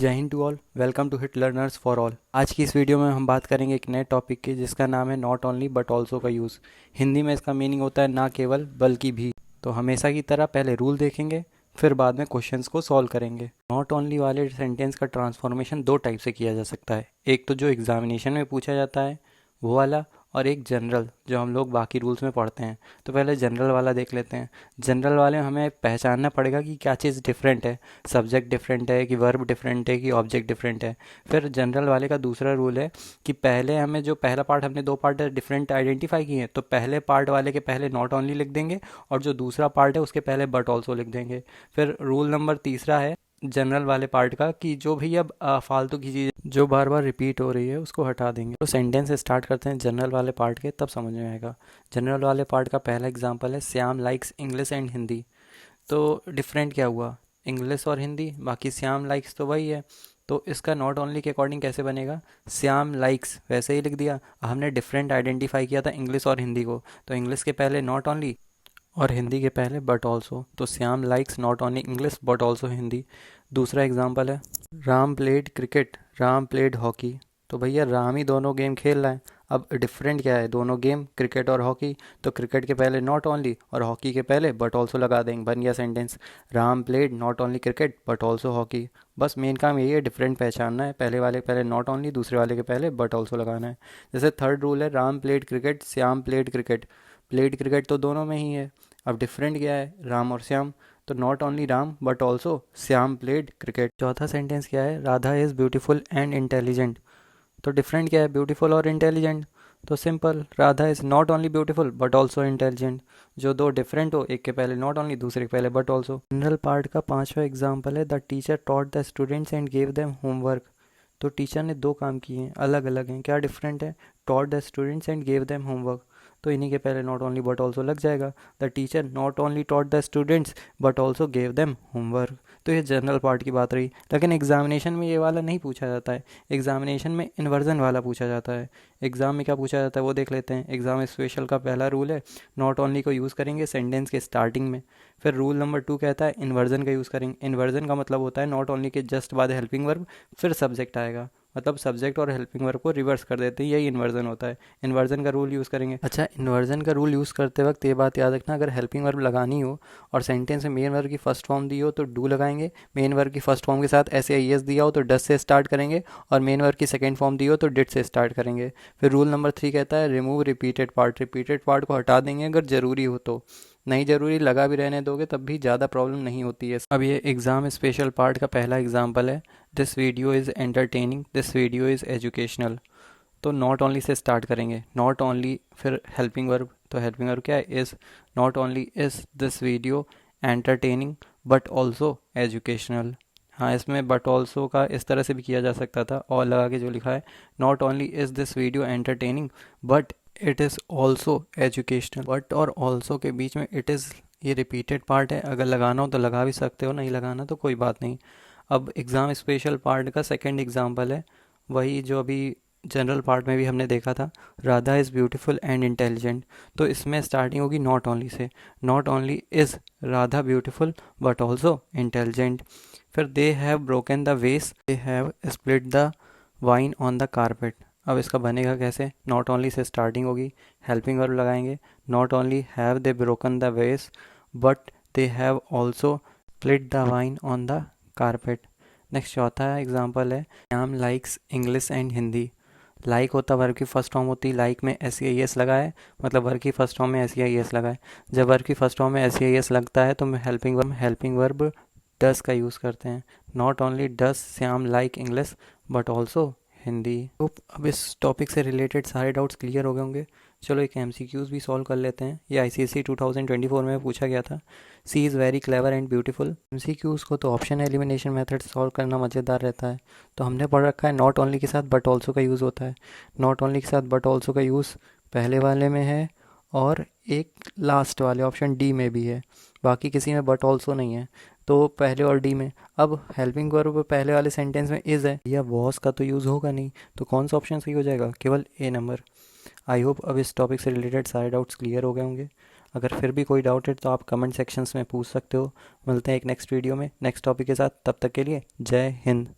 जय हिंद to all. Welcome to hit learners for all. आज की इस वीडियो में हम बात करेंगे एक नए टॉपिक की जिसका नाम है नॉट ओनली बट ऑल्सो का यूज़। हिंदी में इसका मीनिंग होता है ना केवल बल्कि भी। तो हमेशा की तरह पहले रूल देखेंगे, फिर बाद में क्वेश्चंस को सॉल्व करेंगे। नॉट ओनली वाले सेंटेंस का ट्रांसफॉर्मेशन दो टाइप से किया जा सकता है। एक तो जो एग्जामिनेशन में पूछा जाता है वो वाला, और एक जनरल जो हम लोग बाकी रूल्स में पढ़ते हैं। तो पहले जनरल वाला देख लेते हैं। जनरल वाले में हमें पहचानना पड़ेगा कि क्या चीज़ डिफरेंट है, सब्जेक्ट डिफरेंट है कि वर्ब डिफरेंट है कि ऑब्जेक्ट डिफरेंट है। फिर जनरल वाले का दूसरा रूल है कि पहले हमें जो पहला पार्ट, हमने दो पार्ट डिफरेंट आइडेंटिफाई किए हैं, तो पहले पार्ट वाले के पहले नॉट ओनली लिख देंगे और जो दूसरा पार्ट है उसके पहले बट ऑल्सो लिख देंगे। फिर रूल नंबर तीसरा है जनरल वाले पार्ट का कि जो भी अब फालतू की चीज़ जो बार बार रिपीट हो रही है उसको हटा देंगे। तो सेंटेंस स्टार्ट करते हैं जनरल वाले पार्ट के, तब समझ में आएगा। जनरल वाले पार्ट का पहला एग्जांपल है Shyam likes English and Hindi. तो डिफरेंट क्या हुआ, इंग्लिश और हिंदी, बाकी श्याम लाइक्स तो वही है। तो इसका नॉट ओनली के अकॉर्डिंग कैसे बनेगा, श्याम लाइक्स वैसे ही लिख दिया। हमने डिफरेंट आइडेंटिफाई किया था इंग्लिश और हिंदी को, तो इंग्लिश के पहले नॉट ओनली और हिंदी के पहले बट ऑल्सो। तो Shyam likes not only English but also Hindi. दूसरा एग्जांपल है Ram played cricket, Ram played hockey. तो भैया राम ही दोनों गेम खेल रहा है। अब डिफरेंट क्या है, दोनों गेम क्रिकेट और हॉकी। तो क्रिकेट के पहले नॉट ओनली और हॉकी के पहले बट ऑल्सो लगा देंगे, बन गया sentence Ram played not only cricket but also hockey. बस मेन काम यही है, डिफरेंट पहचानना है। पहले वाले के पहले नॉट ओनली, दूसरे वाले के पहले बट ऑल्सो लगाना है। जैसे थर्ड रूल है Ram played cricket Shyam played cricket. Played cricket तो दोनों में ही है, अब डिफरेंट क्या है राम और श्याम। तो not only Ram but also Shyam played cricket. चौथा सेंटेंस क्या है, Radha is beautiful and intelligent. तो डिफरेंट क्या है, ब्यूटीफुल और इंटेलिजेंट। तो simple, Radha is not only beautiful but also intelligent. जो दो डिफरेंट हो, एक के पहले नॉट ओनली दूसरे के पहले बट ऑल्सो। जनरल पार्ट का पांचवा एग्जाम्पल है the teacher taught the students and gave them homework. तो टीचर ने दो काम किए हैं, अलग अलग हैं, क्या डिफरेंट है, taught the students and gave them homework. तो इन्हीं के पहले नॉट ओनली बट ऑल्सो लग जाएगा। The teacher not only taught the students but also gave them homework. तो ये जनरल पार्ट की बात रही, लेकिन एग्जामिनेशन में ये वाला नहीं पूछा जाता है। एग्जामिनेशन में इन्वर्जन वाला पूछा जाता है। एग्जाम में क्या पूछा जाता है वो देख लेते हैं। एग्जाम स्पेशल का पहला रूल है नॉट ओनली को यूज़ करेंगे सेंटेंस के स्टार्टिंग में। फिर रूल नंबर 2 कहता है इन्वर्जन का यूज़ करेंगे। इन्वर्जन का मतलब होता है नॉट ओनली के जस्ट बाद हेल्पिंग वर्ब, फिर सब्जेक्ट आएगा, मतलब सब्जेक्ट और हेल्पिंग वर्ब को रिवर्स कर देते हैं, यही इन्वर्जन होता है। इन्वर्जन का रूल यूज़ करेंगे। अच्छा, इन्वर्जन का रूल यूज़ करते वक्त ये बात याद रखना, अगर हेल्पिंग वर्ब लगानी हो और सेंटेंस में मेन वर्ब की फर्स्ट फॉर्म दी हो तो डू लगाएंगे। मेन वर्ब की फर्स्ट फॉर्म के साथ ऐसे आई एस दिया हो तो डस से स्टार्ट करेंगे, और मेन वर्ब की सेकेंड फॉर्म दी हो तो डिड से स्टार्ट करेंगे। फिर रूल नंबर 3 कहता है remove repeated part. Repeated part को हटा देंगे अगर ज़रूरी हो तो, नहीं ज़रूरी लगा भी रहने दोगे तब भी ज़्यादा प्रॉब्लम नहीं होती है। अब ये एग्ज़ाम स्पेशल पार्ट का पहला एग्जाम्पल है this video is entertaining, this video is educational. तो नॉट ओनली से स्टार्ट करेंगे, नॉट ओनली फिर हेल्पिंग वर्ब। तो हेल्पिंग वर्ब क्या है, is. Not only is this video entertaining but also educational. हाँ, इसमें बट ऑल्सो का इस तरह से भी किया जा सकता था, और लगा के जो लिखा है not only is this video entertaining but it is also educational. But और ऑल्सो के बीच में इट इज़, ये रिपीटेड पार्ट है, अगर लगाना हो तो लगा भी सकते हो, नहीं लगाना तो कोई बात नहीं। अब एग्ज़ाम स्पेशल पार्ट का सेकंड एग्जांपल है वही जो अभी जनरल पार्ट में भी हमने देखा था, Radha is beautiful and intelligent. तो इसमें स्टार्टिंग होगी नॉट ओनली से। Not only is Radha beautiful but also intelligent. फिर they have broken the vase, they have split the wine on the carpet. अब इसका बनेगा कैसे, नॉट ओनली से स्टार्टिंग होगी, हेल्पिंग वर्ब लगाएंगे। Not only have they broken the vase but they have also split the wine on the carpet. Next चौथा example है Shyam likes English and Hindi. Like होता वर्ब की फर्स्ट फॉर्म होती है, like में एस सी आई एस लगा है, मतलब वर्ब की फर्स्ट फॉर्म में एस सी आई एस लगा है। जब वर्ब की फर्स्ट फॉर्म में एस सी आई एस लगता है तो हेल्पिंग वर्ब डस का यूज़ करते हैं। Not only does Shyam like English but also Hindi. तो अब इस टॉपिक से रिलेटेड सारे डाउट्स क्लियर हो गए होंगे। चलो एक एमसीक्यूज़ भी सॉल्व कर लेते हैं। ये आईसीएसई 2024 में पूछा गया था। She is very clever and beautiful. MCQs को तो ऑप्शन एलिमिनेशन मेथड सॉल्व करना मज़ेदार रहता है। तो हमने पढ़ रखा है नॉट ओनली के साथ बट ऑल्सो का यूज़ होता है। नॉट ओनली के साथ बट ऑल्सो का यूज़ पहले वाले में है और एक लास्ट वाले ऑप्शन डी में भी है, बाकी किसी में बट ऑल्सो नहीं है, तो पहले और डी में। अब हेल्पिंग वर्ब पहले वाले सेंटेंस में इज़ है, या वॉस का तो यूज़ होगा नहीं, तो कौन सा ऑप्शन सही हो जाएगा, केवल ए नंबर। आई होप अब इस टॉपिक से रिलेटेड सारे डाउट्स क्लियर हो गए होंगे। अगर फिर भी कोई डाउट है तो आप कमेंट सेक्शंस में पूछ सकते हो। मिलते हैं एक नेक्स्ट वीडियो में नेक्स्ट टॉपिक के साथ, तब तक के लिए जय हिंद।